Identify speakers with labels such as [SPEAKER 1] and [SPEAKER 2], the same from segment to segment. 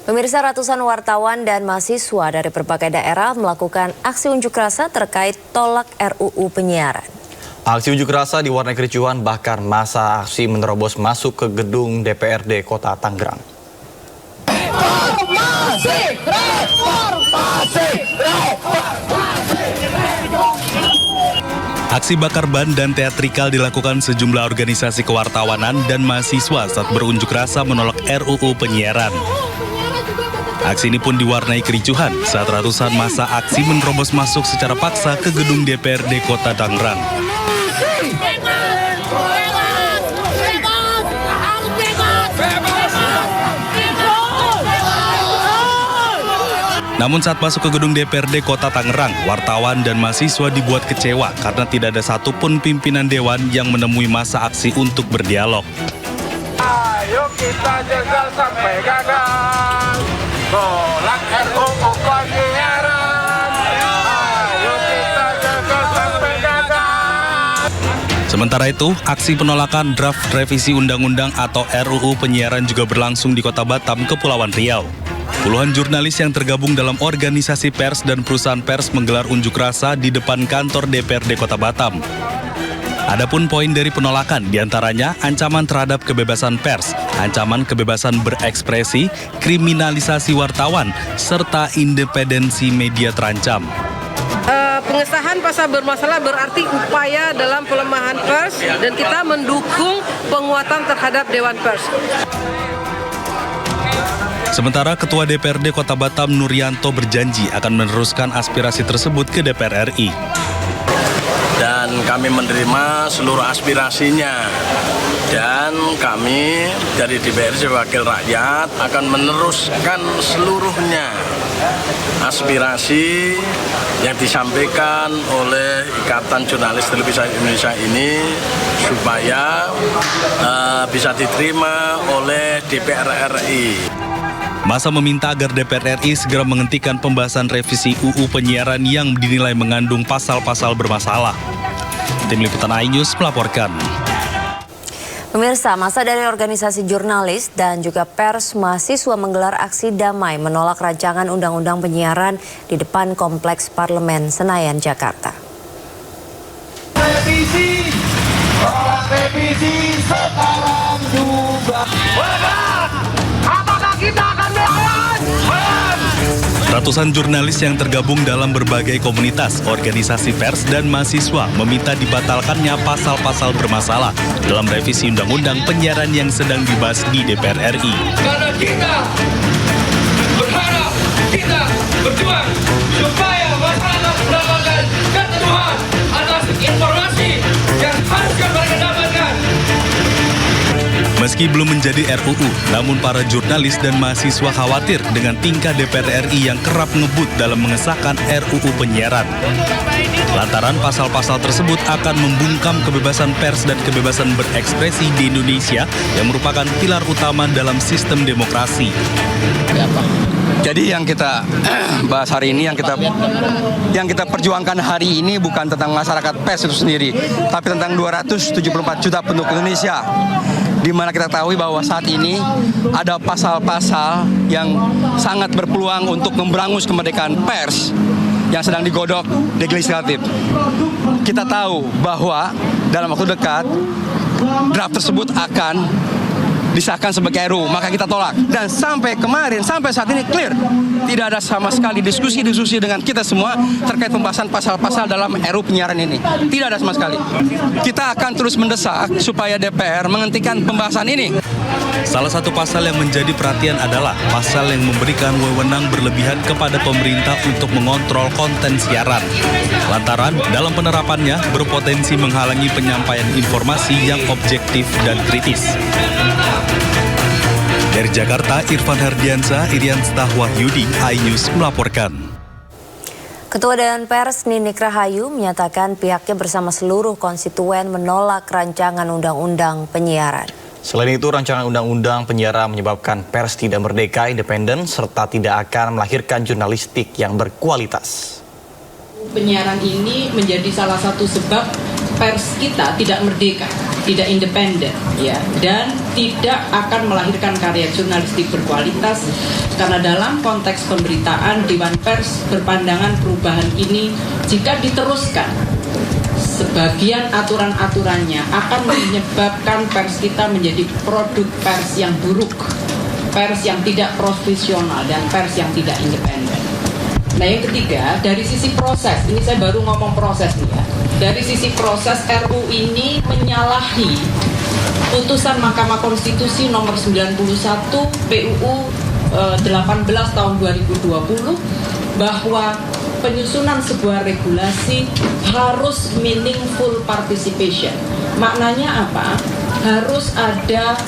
[SPEAKER 1] Pemirsa, ratusan wartawan dan mahasiswa dari berbagai daerah melakukan aksi unjuk rasa terkait tolak RUU penyiaran.
[SPEAKER 2] Aksi unjuk rasa diwarnai kericuhan, bahkan masa aksi menerobos masuk ke gedung DPRD Kota Tangerang.
[SPEAKER 3] Aksi bakar ban dan teatrikal dilakukan sejumlah organisasi kewartawanan dan mahasiswa saat berunjuk rasa menolak RUU penyiaran. Aksi ini pun diwarnai kericuhan saat ratusan massa aksi menerobos masuk secara paksa ke gedung DPRD Kota Tangerang. Namun saat masuk ke gedung DPRD Kota Tangerang, wartawan dan mahasiswa dibuat kecewa karena tidak ada satupun pimpinan dewan yang menemui massa aksi untuk berdialog.
[SPEAKER 4] Ayo kita jegal sampai gagal, tolak RUU penyiaran. Ayo kita jegal sampai gagal.
[SPEAKER 3] Sementara itu, aksi penolakan draft revisi undang-undang atau RUU penyiaran juga berlangsung di Kota Batam, Kepulauan Riau. Puluhan jurnalis yang tergabung dalam organisasi pers dan perusahaan pers menggelar unjuk rasa di depan kantor DPRD Kota Batam. Adapun poin dari penolakan diantaranya ancaman terhadap kebebasan pers, ancaman kebebasan berekspresi, kriminalisasi wartawan, serta independensi media terancam.
[SPEAKER 5] Pengesahan pasal bermasalah berarti upaya dalam pelemahan pers dan kita mendukung penguatan terhadap Dewan Pers.
[SPEAKER 3] Sementara Ketua DPRD Kota Batam Nuryanto berjanji akan meneruskan aspirasi tersebut ke DPR RI.
[SPEAKER 6] Dan kami menerima seluruh aspirasinya. Dan kami dari DPR Wakil Rakyat akan meneruskan seluruhnya aspirasi yang disampaikan oleh Ikatan Jurnalis Televisi Indonesia ini supaya bisa diterima oleh DPR RI.
[SPEAKER 3] Masa meminta agar DPR RI segera menghentikan pembahasan revisi UU penyiaran yang dinilai mengandung pasal-pasal bermasalah. Tim Liputan iNews melaporkan.
[SPEAKER 1] Pemirsa, masa dari organisasi jurnalis dan juga pers mahasiswa menggelar aksi damai menolak rancangan undang-undang penyiaran di depan Kompleks Parlemen Senayan, Jakarta.
[SPEAKER 4] Revisi sekarang juga. Apakah kita akan melawan?
[SPEAKER 3] Ratusan jurnalis yang tergabung dalam berbagai komunitas, organisasi pers dan mahasiswa meminta dibatalkannya pasal-pasal bermasalah dalam revisi undang-undang penyiaran yang sedang dibahas di DPR RI.
[SPEAKER 7] Karena kita berharap, kita berjuang supaya masyarakat mendapatkan keteduhan atas informasi yang harusnya mereka dapatkan.
[SPEAKER 3] Meski belum menjadi RUU, namun para jurnalis dan mahasiswa khawatir dengan tingkah DPR RI yang kerap ngebut dalam mengesahkan RUU penyiaran. Lantaran pasal-pasal tersebut akan membungkam kebebasan pers dan kebebasan berekspresi di Indonesia yang merupakan pilar utama dalam sistem demokrasi.
[SPEAKER 8] Jadi yang kita bahas hari ini, yang kita perjuangkan hari ini bukan tentang masyarakat pers itu sendiri, tapi tentang 274 juta penduduk Indonesia. Di mana kita tahu bahwa saat ini ada pasal-pasal yang sangat berpeluang untuk memberangus kemerdekaan pers yang sedang digodok di legislatif. Kita tahu bahwa dalam waktu dekat draft tersebut akan disahkan sebagai RUU, maka kita tolak. Dan sampai kemarin, sampai saat ini clear, tidak ada sama sekali diskusi dengan kita semua terkait pembahasan pasal-pasal dalam RUU penyiaran ini. Tidak ada sama sekali. Kita akan terus mendesak supaya DPR menghentikan pembahasan ini.
[SPEAKER 3] Salah satu pasal yang menjadi perhatian adalah pasal yang memberikan wewenang berlebihan kepada pemerintah untuk mengontrol konten siaran. Lantaran dalam penerapannya berpotensi menghalangi penyampaian informasi yang objektif dan kritis. Dari Jakarta, Irfan Herdiansyah, Irian Stahwahyudi, iNews melaporkan.
[SPEAKER 1] Ketua Dewan Pers Ninik Rahayu menyatakan pihaknya bersama seluruh konstituen menolak rancangan undang-undang penyiaran.
[SPEAKER 2] Selain itu, rancangan undang-undang penyiaran menyebabkan pers tidak merdeka, independen, serta tidak akan melahirkan jurnalistik yang berkualitas.
[SPEAKER 9] Penyiaran ini menjadi salah satu sebab pers kita tidak merdeka. tidak independen, ya, dan tidak akan melahirkan karya jurnalistik berkualitas karena dalam konteks pemberitaan Dewan Pers berpandangan perubahan ini jika diteruskan sebagian aturan-aturannya akan menyebabkan pers kita menjadi produk pers yang buruk, pers yang tidak profesional, dan pers yang tidak independen. Nah, yang ketiga, dari sisi proses, ini saya baru ngomong proses nih ya. Dari sisi proses, RU ini menyalahi putusan Mahkamah Konstitusi nomor 91 PUU 18 tahun 2020 bahwa penyusunan sebuah regulasi harus meaningful participation. Maknanya apa? Harus ada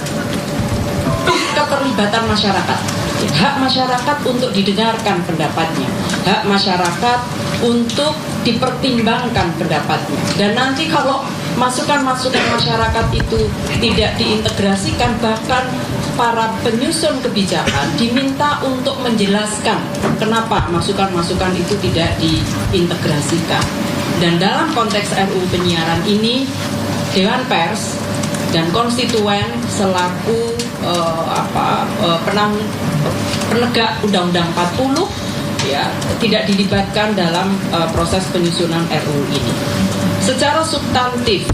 [SPEAKER 9] keterlibatan masyarakat. Hak masyarakat untuk didengarkan pendapatnya, hak masyarakat untuk dipertimbangkan pendapatnya. Dan nanti kalau masukan-masukan masyarakat itu tidak diintegrasikan, bahkan para penyusun kebijakan diminta untuk menjelaskan kenapa masukan-masukan itu tidak diintegrasikan. Dan dalam konteks RUU penyiaran ini, Dewan Pers dan konstituen selaku penegak Undang-Undang 40 ya tidak dilibatkan dalam proses penyusunan RUU ini. Secara substantif,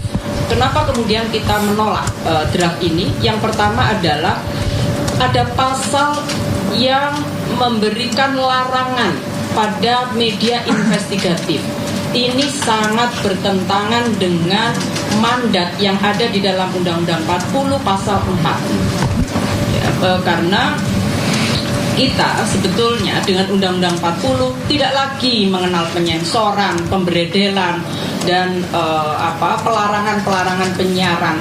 [SPEAKER 9] kenapa kemudian kita menolak draft ini? Yang pertama adalah ada pasal yang memberikan larangan pada media investigatif. Ini sangat bertentangan dengan mandat yang ada di dalam Undang-Undang 40 pasal 4. Ya, karena kita sebetulnya dengan Undang-Undang 40 tidak lagi mengenal penyensoran, pemberedelan, dan pelarangan-pelarangan penyiaran